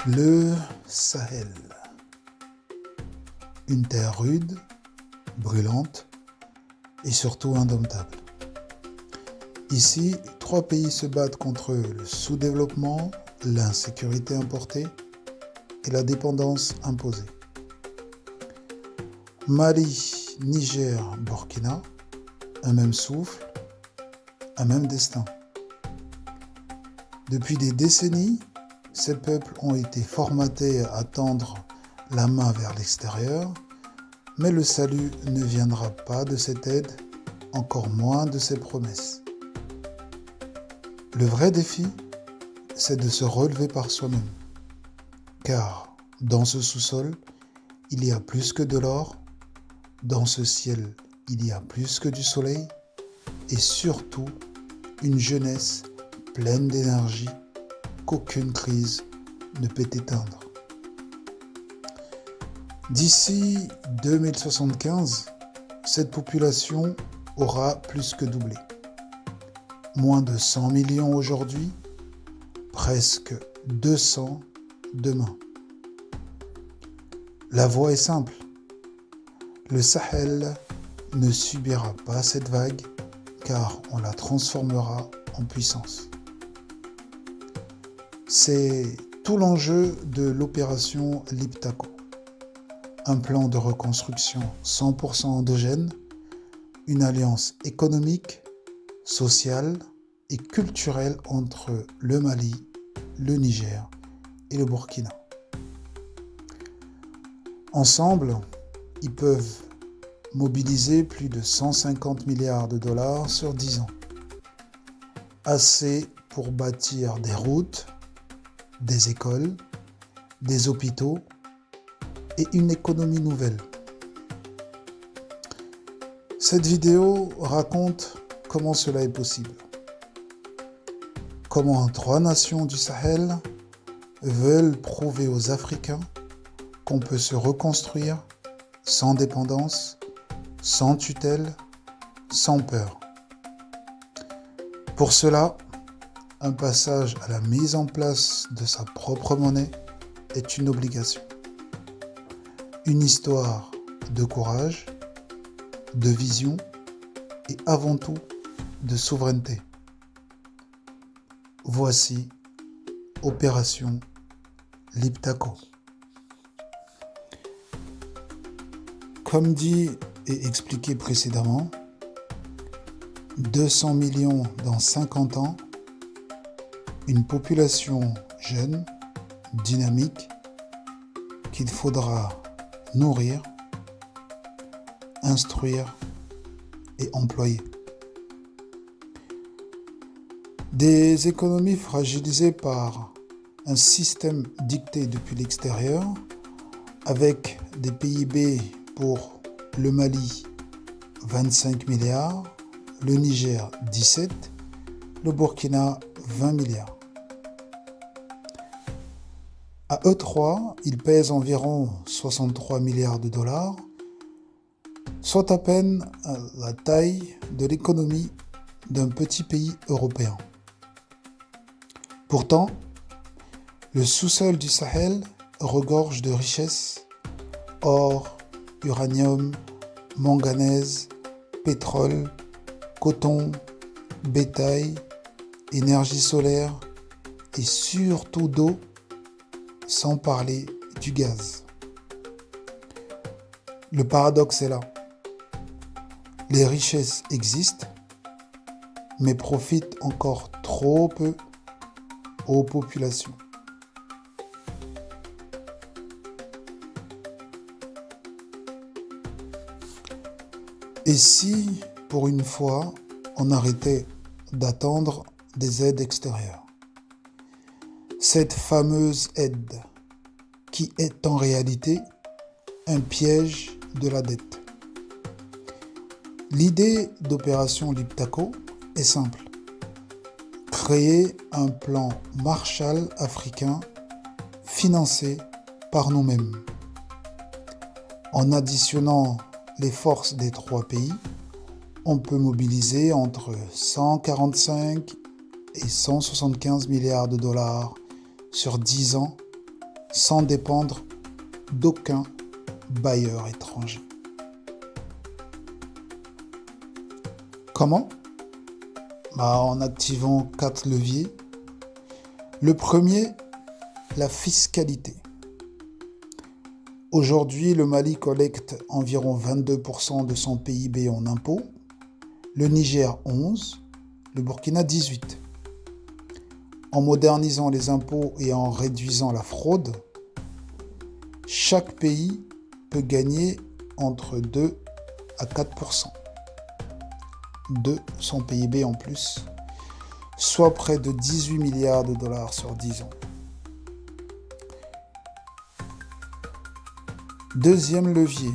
Le Sahel, une terre rude, brûlante et surtout indomptable. Ici, 3 pays se battent contre le sous-développement, l'insécurité importée et la dépendance imposée. Mali, Niger, Burkina, un même souffle, un même destin. Depuis des décennies, ces peuples ont été formatés à tendre la main vers l'extérieur, mais le salut ne viendra pas de cette aide, encore moins de ses promesses. Le vrai défi, c'est de se relever par soi-même, car dans ce sous-sol, il y a plus que de l'or, dans ce ciel, il y a plus que du soleil, et surtout une jeunesse pleine d'énergie qu'aucune crise ne peut éteindre. D'ici 2075, cette population aura plus que doublé. Moins de 100 millions aujourd'hui, presque 200 demain. La voie est simple. Le Sahel ne subira pas cette vague car on la transformera en puissance. C'est tout l'enjeu de l'opération Liptako, un plan de reconstruction 100% endogène, une alliance économique, sociale et culturelle entre le Mali, le Niger et le Burkina. Ensemble, ils peuvent mobiliser plus de 150 milliards de dollars sur 10 ans. Assez pour bâtir des routes, des écoles, des hôpitaux et une économie nouvelle. Cette vidéo raconte comment cela est possible. Comment 3 nations du Sahel veulent prouver aux Africains qu'on peut se reconstruire sans dépendance, sans tutelle, sans peur. Pour cela, un passage à la mise en place de sa propre monnaie est une obligation. Une histoire de courage, de vision et avant tout de souveraineté. Voici Opération Liptako. Comme dit et expliqué précédemment, 200 millions dans 50 ans, une population jeune, dynamique, qu'il faudra nourrir, instruire et employer. Des économies fragilisées par un système dicté depuis l'extérieur, avec des PIB pour le Mali 25 milliards, le Niger 17, le Burkina 20 milliards. À eux 3, ils pèsent environ 63 milliards de dollars, soit à peine la taille de l'économie d'un petit pays européen. Pourtant, le sous-sol du Sahel regorge de richesses, or, uranium, manganèse, pétrole, coton, bétail, énergie solaire et surtout d'eau, sans parler du gaz. Le paradoxe est là. Les richesses existent, mais profitent encore trop peu aux populations. Et si, pour une fois, on arrêtait d'attendre des aides extérieures? Cette fameuse aide qui est en réalité un piège de la dette. L'idée d'opération Liptako est simple. Créer un plan Marshall africain financé par nous-mêmes. En additionnant les forces des 3 pays, on peut mobiliser entre 145 et 175 milliards de dollars sur 10 ans sans dépendre d'aucun bailleur étranger. Comment? En activant 4 leviers. Le premier, la fiscalité. Aujourd'hui, le Mali collecte environ 22% de son PIB en impôts, le Niger 11%, le Burkina 18%. En modernisant les impôts et en réduisant la fraude, chaque pays peut gagner entre 2 à 4% de son PIB en plus, soit près de 18 milliards de dollars sur 10 ans. Deuxième levier,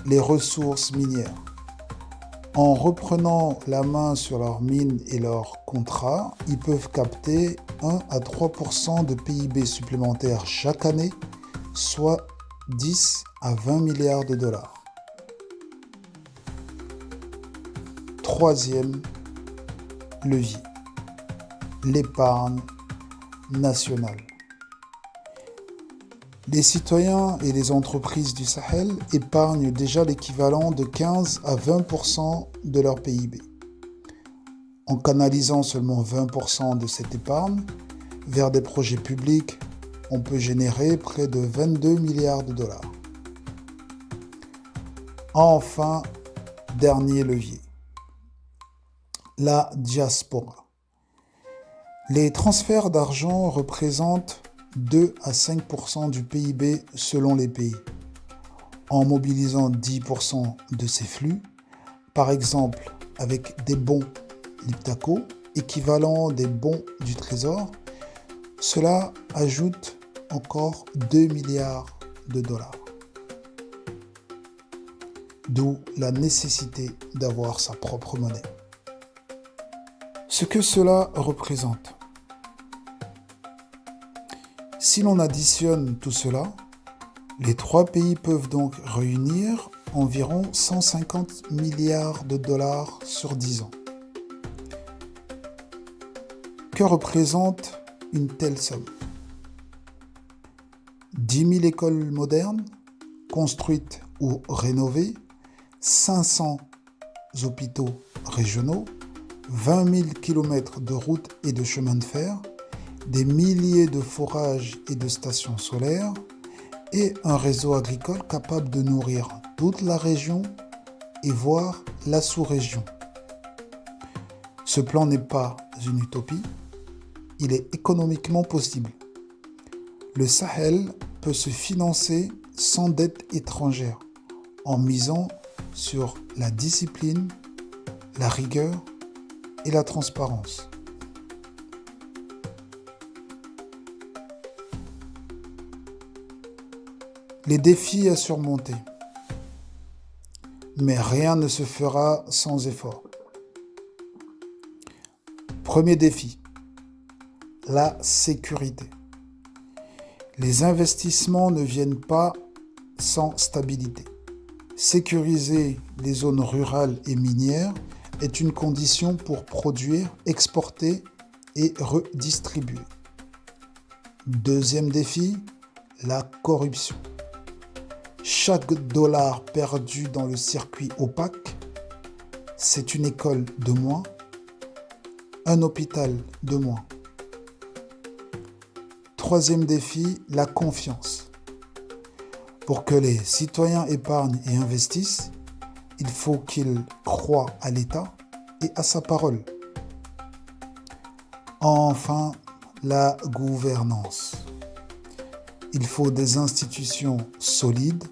les ressources minières. En reprenant la main sur leurs mines et leurs contrats, ils peuvent capter 1 à 3% de PIB supplémentaire chaque année, soit 10 à 20 milliards de dollars. Troisième levier, l'épargne nationale. Les citoyens et les entreprises du Sahel épargnent déjà l'équivalent de 15 à 20% de leur PIB. En canalisant seulement 20% de cette épargne vers des projets publics, on peut générer près de 22 milliards de dollars. Enfin, dernier levier, la diaspora. Les transferts d'argent représentent 2 à 5% du PIB selon les pays. En mobilisant 10% de ces flux, par exemple avec des bons Liptako, équivalent des bons du Trésor, cela ajoute encore 2 milliards de dollars. D'où la nécessité d'avoir sa propre monnaie. Ce que cela représente. Si l'on additionne tout cela, les 3 pays peuvent donc réunir environ 150 milliards de dollars sur 10 ans. Que représente une telle somme? 10 000 écoles modernes, construites ou rénovées, 500 hôpitaux régionaux, 20 000 km de routes et de chemins de fer, des milliers de forages et de stations solaires et un réseau agricole capable de nourrir toute la région et voire la sous-région. Ce plan n'est pas une utopie, il est économiquement possible. Le Sahel peut se financer sans dette étrangère en misant sur la discipline, la rigueur et la transparence. Les défis à surmonter. Mais rien ne se fera sans effort. Premier défi, la sécurité. Les investissements ne viennent pas sans stabilité. Sécuriser les zones rurales et minières est une condition pour produire, exporter et redistribuer. Deuxième défi, la corruption. Chaque dollar perdu dans le circuit opaque, c'est une école de moins, un hôpital de moins. Troisième défi, la confiance. Pour que les citoyens épargnent et investissent, il faut qu'ils croient à l'État et à sa parole. Enfin, la gouvernance. Il faut des institutions solides,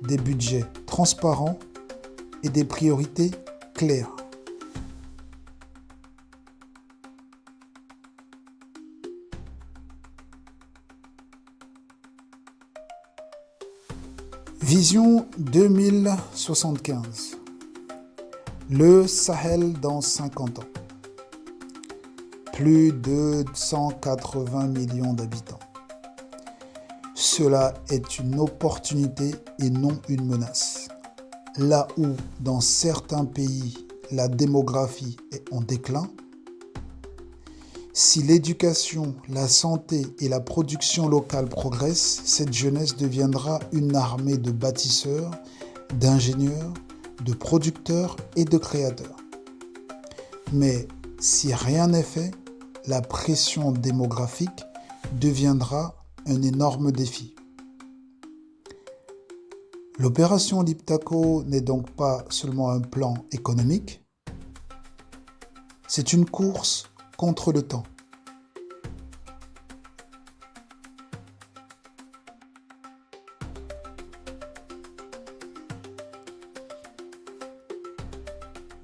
des budgets transparents et des priorités claires. Vision 2075. Le Sahel dans 50 ans. Plus de 180 millions d'habitants. Cela est une opportunité et non une menace. Là où, dans certains pays, la démographie est en déclin, Si l'éducation, la santé et la production locale progressent, cette jeunesse deviendra une armée de bâtisseurs, d'ingénieurs, de producteurs et de créateurs. Mais si rien n'est fait, la pression démographique deviendra un énorme défi. L'opération Liptako n'est donc pas seulement un plan économique, c'est une course contre le temps.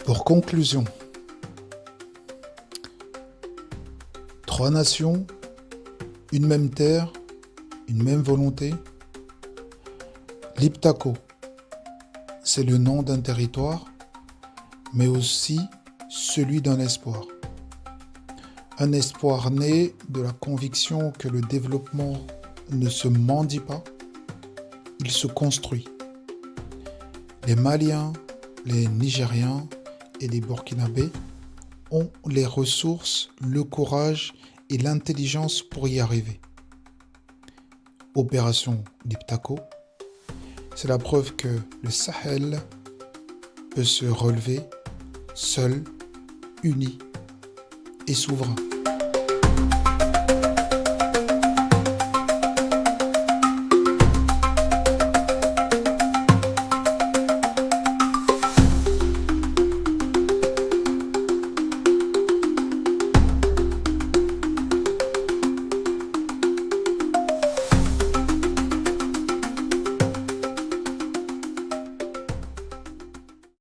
Pour conclusion, 3 nations, une même terre, une même volonté. Liptako, c'est le nom d'un territoire, mais aussi celui d'un espoir. Un espoir né de la conviction que le développement ne se mendie pas, il se construit. Les Maliens, les Nigériens et les Burkinabés ont les ressources, le courage et l'intelligence pour y arriver. Opération Liptako, c'est la preuve que le Sahel peut se relever seul, uni et souverain.